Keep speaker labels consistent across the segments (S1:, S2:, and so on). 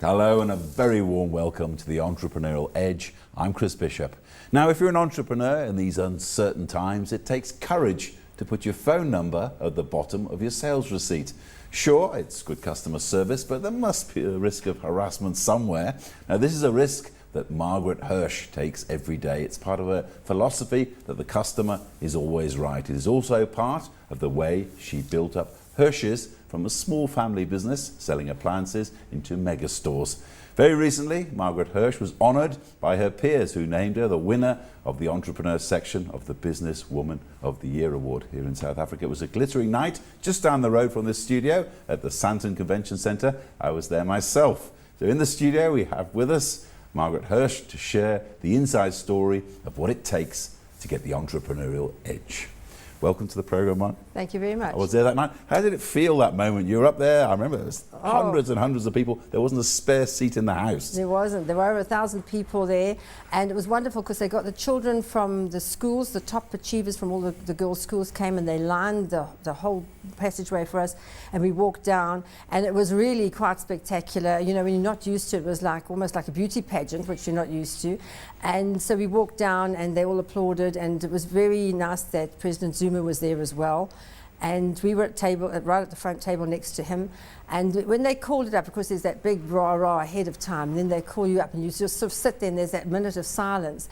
S1: Hello and a very warm welcome to the Entrepreneurial Edge. I'm Chris Bishop. Now, if you're an entrepreneur in these uncertain times, it takes courage to put your phone number at the bottom of your sales receipt. Sure, it's good customer service, but there must be a risk of harassment somewhere. Now, this is a risk that Margaret Hirsch takes every day. It's part of her philosophy that the customer is always right. It is also part of the way she built up Hirsch's from a small family business selling appliances into mega stores. Very recently, Margaret Hirsch was honoured by her peers who named her the winner of the Entrepreneur section of the Business Woman of the Year Award here in South Africa. It was a glittering night just down the road from this studio at the Sandton Convention Centre. I was there myself. So in the studio we have with us Margaret Hirsch to share the inside story of what it takes to get the entrepreneurial edge. Welcome to the programme, Mark.
S2: Thank you very much.
S1: I was there that night. How did it feel that moment? You were up there. I remember there was hundreds and hundreds of people. There wasn't a spare seat in the house.
S2: There wasn't. There were over 1,000 people there, and it was wonderful because they got the children from the schools, the top achievers from all the girls' schools came and they lined the whole passageway for us, and we walked down, and it was really quite spectacular. You know, when you're not used to it, it was like almost like a beauty pageant, which you're not used to. And so we walked down, and they all applauded, and it was very nice that President Zuma was there as well. And we were at table, right at the front table next to him. And when they called it up, of course, there's that big rah-rah ahead of time. And then they call you up and you just sort of sit there and there's that minute of silence.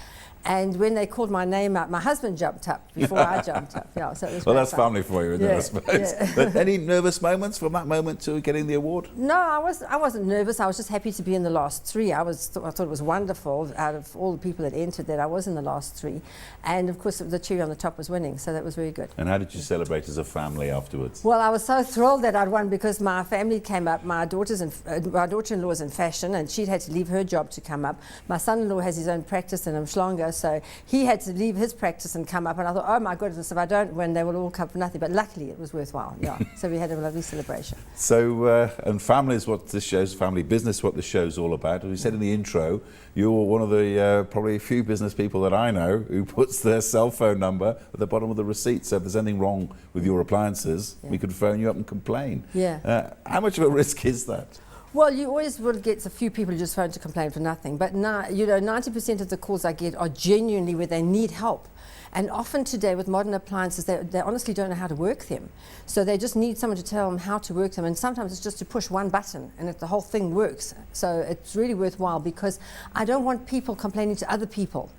S2: And when they called my name out, my husband jumped up before I jumped up. Yeah, so it was
S1: well, that's
S2: fun.
S1: family for you, isn't it, I suppose?
S2: Yeah.
S1: But any nervous moments from that moment to getting the award?
S2: No, I wasn't nervous. I was just happy to be in the last three. I thought it was wonderful out of all the people that entered that I was in the last three. And of course, the cherry on the top was winning, so that was very good.
S1: And how did you celebrate as a family afterwards?
S2: Well, I was so thrilled that I'd won because my family came up. My daughter-in-law is in fashion, and she'd had to leave her job to come up. My son-in-law has his own practice in Umhlanga, so he had to leave his practice and come up. And I thought, oh my goodness, if I don't win, they will all come for nothing. But luckily, it was worthwhile. Yeah. So we had a lovely celebration.
S1: So, and family is what this show's, family business, what this show's all about. As we said in the intro, you're one of the probably a few business people that I know who puts their cell phone number at the bottom of the receipt. So if there's anything wrong with your appliances, we could phone you up and complain.
S2: Yeah.
S1: How much of a risk is that?
S2: Well, you always will get a few people who just phone to complain for nothing. But now, you know, 90% of the calls I get are genuinely where they need help. And often today with modern appliances, they honestly don't know how to work them. So they just need someone to tell them how to work them. And sometimes it's just to push one button and the whole thing works. So it's really worthwhile because I don't want people complaining to other people.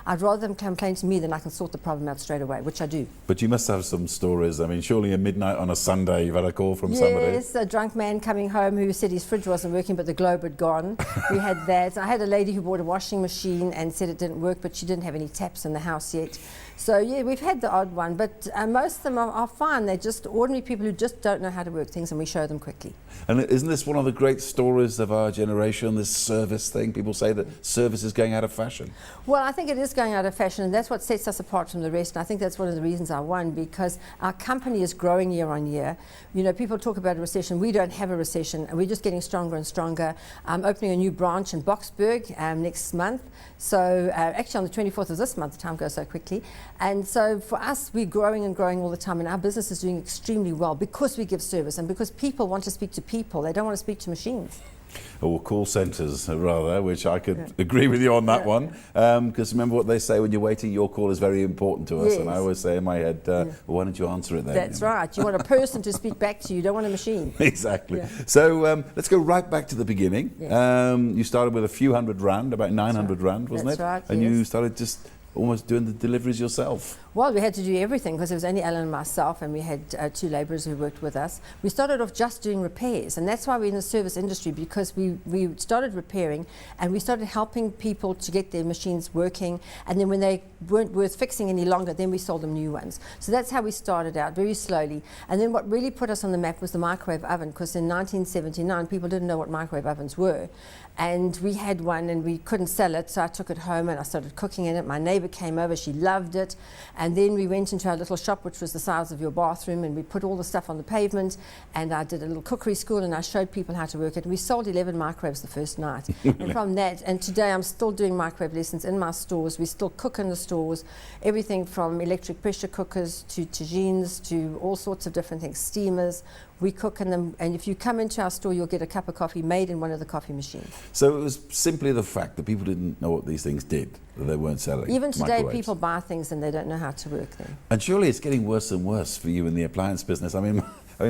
S2: I'd rather them complain to me than I can sort the problem out straight away, which I do. But
S1: you must have some stories. I mean, surely at midnight on a Sunday you've had a call from somebody.
S2: Yes, a drunk man coming home who said his fridge wasn't working but the globe had gone. We had that. I had a lady who bought a washing machine and said it didn't work but she didn't have any taps in the house yet. So yeah, we've had the odd one, but most of them are fine. They're just ordinary people who just don't know how to work things and we show them quickly.
S1: And isn't this one of the great stories of our generation, this service thing? People say that service is going out of fashion.
S2: Well, I think it is going out of fashion and that's what sets us apart from the rest. And I think that's one of the reasons I won because our company is growing year on year. You know, people talk about a recession. We don't have a recession and we're just getting stronger and stronger. I'm opening a new branch in Boksburg next month. So actually on the 24th of this month, the time goes so quickly. And so for us, we're growing and growing all the time and our business is doing extremely well because we give service and because people want to speak to people. They don't want to speak to machines.
S1: Or call centres rather, which I could agree with you on that one. Because remember what they say when you're waiting, your call is very important to us.
S2: Yes.
S1: And I always say in my head, well, why don't you answer it then?
S2: That's right. You want a person to speak back to you. You don't want a machine.
S1: Exactly.
S2: Yeah.
S1: So let's go right back to the beginning.
S2: Yes.
S1: You started with a few hundred rand, about 900 rand, wasn't
S2: That's
S1: it?
S2: right,
S1: And
S2: yes.
S1: you started just almost doing the deliveries yourself.
S2: Well, we had to do everything because it was only Alan and myself and we had two labourers who worked with us. We started off just doing repairs and that's why we're in the service industry because we started repairing and we started helping people to get their machines working and then when they weren't worth fixing any longer, then we sold them new ones. So that's how we started out, very slowly. And then what really put us on the map was the microwave oven because in 1979 people didn't know what microwave ovens were. And we had one and we couldn't sell it, so I took it home and I started cooking in it. My neighbour came over, she loved it. And then we went into our little shop, which was the size of your bathroom, and we put all the stuff on the pavement. And I did a little cookery school and I showed people how to work it. And we sold 11 microwaves the first night. And from that, and today I'm still doing microwave lessons in my stores. We still cook in the stores, everything from electric pressure cookers to tagines to all sorts of different things, steamers. We cook in them, and if you come into our store, you'll get a cup of coffee made in one of the coffee machines.
S1: So it was simply the fact that people didn't know what these things did, that they weren't selling.
S2: Even today,
S1: microwaves.
S2: people buy things and they don't know how to work them.
S1: And surely it's getting worse and worse for you in the appliance business. I mean,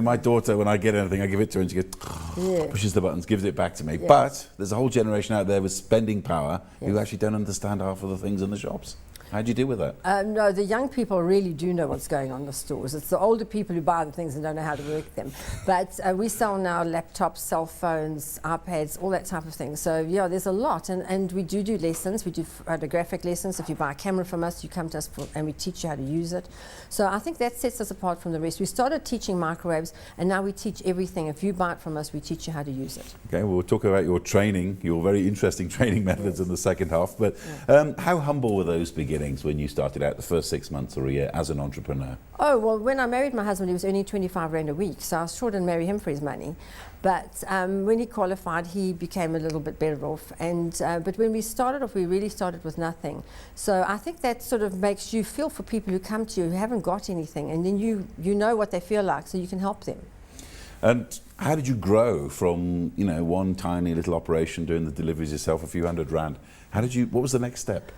S1: my daughter, when I get anything, I give it to her and she goes, pushes the buttons, gives it back to me.
S2: Yes.
S1: But there's a whole generation out there with spending power who
S2: Yes.
S1: actually don't understand half of the things in the shops. How do you deal with that?
S2: No, the young people really do know what's going on in the stores. It's the older people who buy the things and don't know how to work them. But we sell now laptops, cell phones, iPads, all that type of thing. So yeah, there's a lot, and we do lessons. We do photographic lessons. If you buy a camera from us, you come to us and we teach you how to use it. So I think that sets us apart from the rest. We started teaching microwaves, and now we teach everything. If you buy it from us, we teach you how to use it.
S1: Okay, well, we'll talk about your training, your very interesting training methods in the second half. But how humble were those beginnings when you started out the first 6 months or a year as an entrepreneur?
S2: Oh, well, when I married my husband, he was earning 25 Rand a week, so I sure didn't marry him for his money. But when he qualified, he became a little bit better off. But when we started off, we really started with nothing. So I think that sort of makes you feel for people who come to you who haven't got anything, and then you know what they feel like, so you can help them.
S1: And how did you grow from, one tiny little operation doing the deliveries yourself, a few hundred rand? What was the next step?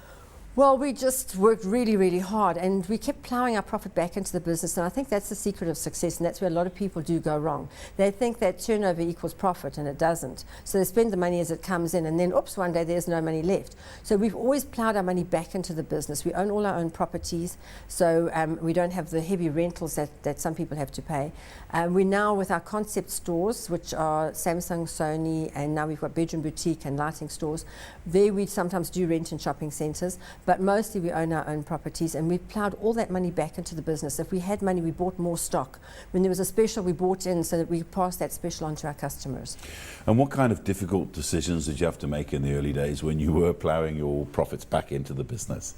S2: Well, we just worked really, really hard, and we kept ploughing our profit back into the business, and I think that's the secret of success, and that's where a lot of people do go wrong. They think that turnover equals profit, and it doesn't. So they spend the money as it comes in, and then, oops, one day there's no money left. So we've always ploughed our money back into the business. We own all our own properties, so we don't have the heavy rentals that some people have to pay. We're now with our concept stores, which are Samsung, Sony, and now we've got bedroom boutique and lighting stores. There we sometimes do rent in shopping centres, but mostly we own our own properties, and we've ploughed all that money back into the business. If we had money, we bought more stock. When there was a special, we bought in so that we could pass that special on to our customers.
S1: And what kind of difficult decisions did you have to make in the early days when you were ploughing your profits back into the business?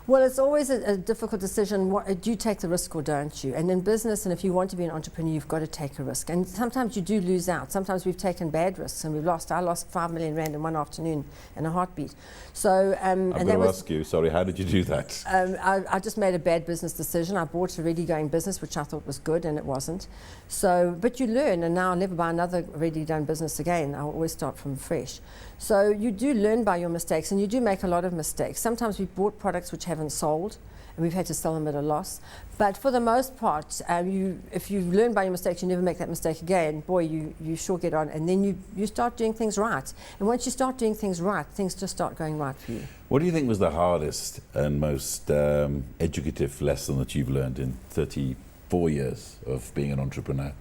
S2: Well, it's always a difficult decision. Do you take the risk or don't you? And in business, and if you want to be an entrepreneur, you've got to take a risk. And sometimes you do lose out. Sometimes we've taken bad risks and we've lost. I lost 5 million Rand in one afternoon in a heartbeat. So,
S1: I'm going to ask you, sorry, how did you do that?
S2: I just made a bad business decision. I bought a ready-going business, which I thought was good, and it wasn't. So, but you learn, and now I'll never buy another ready-done business again. I'll always start from fresh. So you do learn by your mistakes, and you do make a lot of mistakes. Sometimes we've bought products which haven't sold, and we've had to sell them at a loss. But for the most part, if you learn by your mistakes, you never make that mistake again. Boy, you sure get on, and then you start doing things right. And once you start doing things right, things just start going right for you.
S1: What do you think was the hardest and most educative lesson that you've learned in 34 years of being an entrepreneur?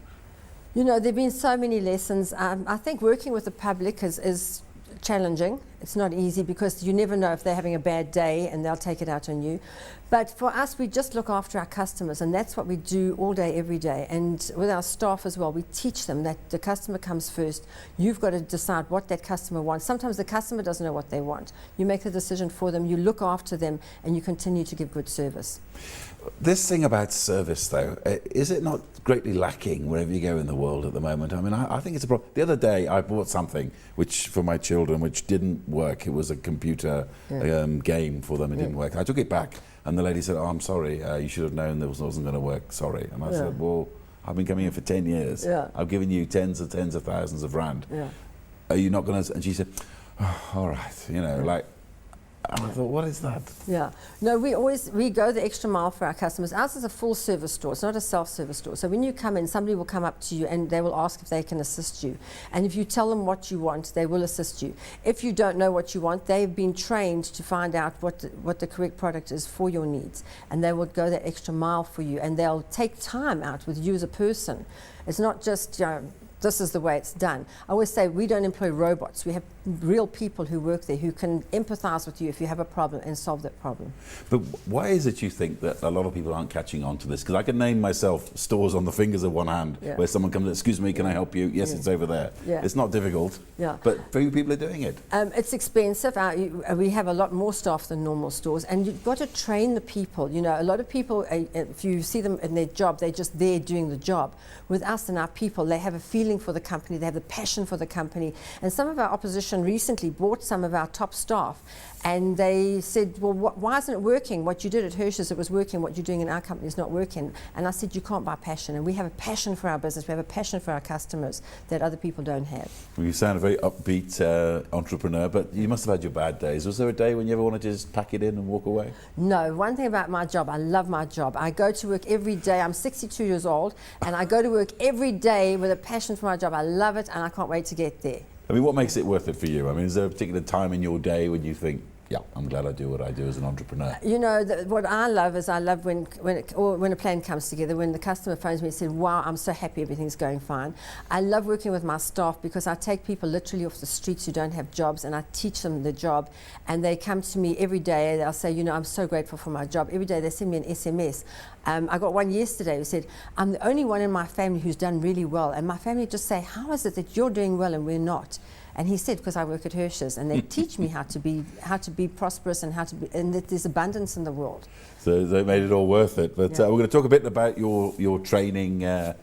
S2: There have been so many lessons. I think working with the public is challenging. It's not easy because you never know if they're having a bad day and they'll take it out on you. But for us, we just look after our customers, and that's what we do all day, every day. And with our staff as well, we teach them that the customer comes first. You've got to decide what that customer wants. Sometimes the customer doesn't know what they want. You make the decision for them, you look after them, and you continue to give good service.
S1: This thing about service, though, is it not greatly lacking wherever you go in the world at the moment? I mean, I think it's a problem. The other day, I bought something for my children which didn't work. It was a computer game for them. It didn't work. I took it back, and the lady said, "Oh, I'm sorry. You should have known this wasn't going to work. Sorry." And I said, "Well, I've been coming here for 10 years. I've given you tens of thousands of rand. Are you not going to?" And she said, "Oh, all right." And I thought, what is that?
S2: Yeah. No, we go the extra mile for our customers. Ours is a full service store. It's not a self-service store. So when you come in, somebody will come up to you and they will ask if they can assist you. And if you tell them what you want, they will assist you. If you don't know what you want, they've been trained to find out what the correct product is for your needs. And they will go that extra mile for you. And they'll take time out with you as a person. It's not just, this is the way it's done. I always say we don't employ robots. We have real people who work there who can empathize with you if you have a problem and solve that problem.
S1: But why is it you think that a lot of people aren't catching on to this? Because I can name myself stores on the fingers of one hand where someone comes, "Excuse me, can I help you?" "Yes, it's over there." It's not difficult, but few people are doing it.
S2: It's expensive. We have a lot more staff than normal stores, and you've got to train the people. A lot of people, if you see them in their job, they're just there doing the job. With us and our people, they have a feeling feeling for the company, they have the passion for the company. And some of our opposition recently bought some of our top staff, and they said, well, why isn't it working? What you did at Hirsch's, it was working. What you're doing in our company is not working. And I said, you can't buy passion. And we have a passion for our business. We have a passion for our customers that other people don't have.
S1: Well, you sound a very upbeat entrepreneur, but you must have had your bad days. Was there a day when you ever wanted to just pack it in and walk away?
S2: No. One thing about my job, I love my job. I go to work every day. I'm 62 years old, and I go to work every day with a passion for my job. I love it, and I can't wait to get there.
S1: I mean, what makes it worth it for you? I mean, is there a particular time in your day when you think, yeah, I'm glad I do what I do as an entrepreneur?
S2: You know, what I love is when a plan comes together, when the customer phones me and says, wow, I'm so happy everything's going fine. I love working with my staff because I take people literally off the streets who don't have jobs, and I teach them the job, and they come to me every day. They'll say, you know, I'm so grateful for my job. Every day they send me an SMS. I got one yesterday who said, I'm the only one in my family who's done really well, and my family just say, how is it that you're doing well and we're not? And he said, because I work at Hirsch's, and they teach me how to be prosperous and and that there's abundance in the world.
S1: So they made it all worth it. But we're going to talk a bit about your training, or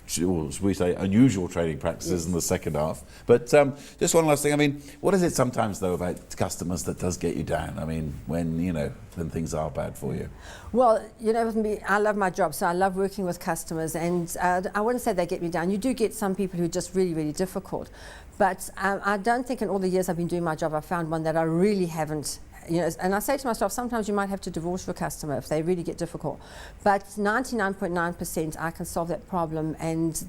S1: should we say unusual training practices in the second half. But just one last thing. I mean, what is it sometimes though about customers that does get you down? I mean, when things are bad for you.
S2: Well, you know, with me, I love my job, so I love working with customers, and I wouldn't say they get me down. You do get some people who are just really, really difficult. But I don't think in all the years I've been doing my job, I've found one that I really haven't. You know, and I say to myself, sometimes you might have to divorce your customer if they really get difficult. But 99.9% I can solve that problem, and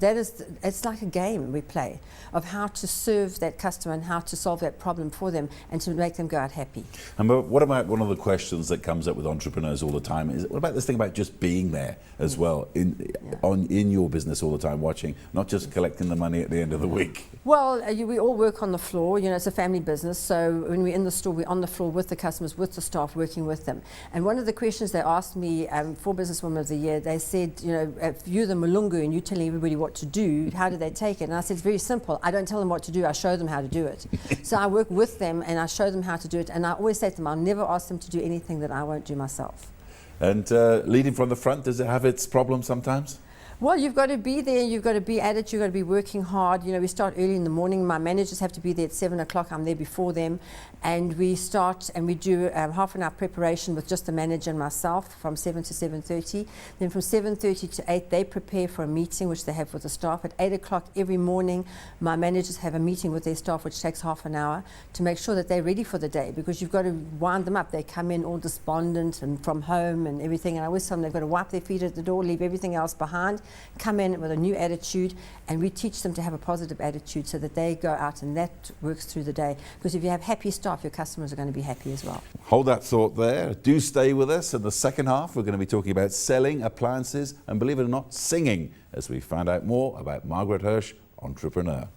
S2: it's like a game we play of how to serve that customer and how to solve that problem for them and to make them go out happy.
S1: And what about one of the questions that comes up with entrepreneurs all the time is, what about this thing about just being there as well in your business all the time, watching, not just collecting the money at the end of the week?
S2: Well, we all work on the floor. You know, it's a family business, so when we're in the store, we're on the floor with the customers, with the staff, working with them. And one of the questions they asked me for Businesswoman of the Year, they said, you know, if you're the Mulungu and you're telling everybody what to do, how do they take it? And I said, it's very simple. I don't tell them what to do, I show them how to do it. So I work with them and I show them how to do it. And I always say to them, I'll never ask them to do anything that I won't do myself.
S1: And leading from the front, does it have its problems sometimes?
S2: Well, you've got to be there, you've got to be at it, you've got to be working hard. You know, we start early in the morning. My managers have to be there at 7 o'clock. I'm there before them. And we start and we do half an hour preparation with just the manager and myself from 7 to 7:30. Then from 7:30 to 8, they prepare for a meeting, which they have with the staff. At 8 o'clock every morning, my managers have a meeting with their staff, which takes half an hour, to make sure that they're ready for the day, because you've got to wind them up. They come in all despondent and from home and everything. And I always tell them they've got to wipe their feet at the door, leave everything else behind, come in with a new attitude, and we teach them to have a positive attitude so that they go out and that works through the day. Because if you have happy staff, your customers are going to be happy as well.
S1: Hold that thought there. Do stay with us. In the second half, we're going to be talking about selling appliances and, believe it or not, singing, as we find out more about Margaret Hirsch, entrepreneur.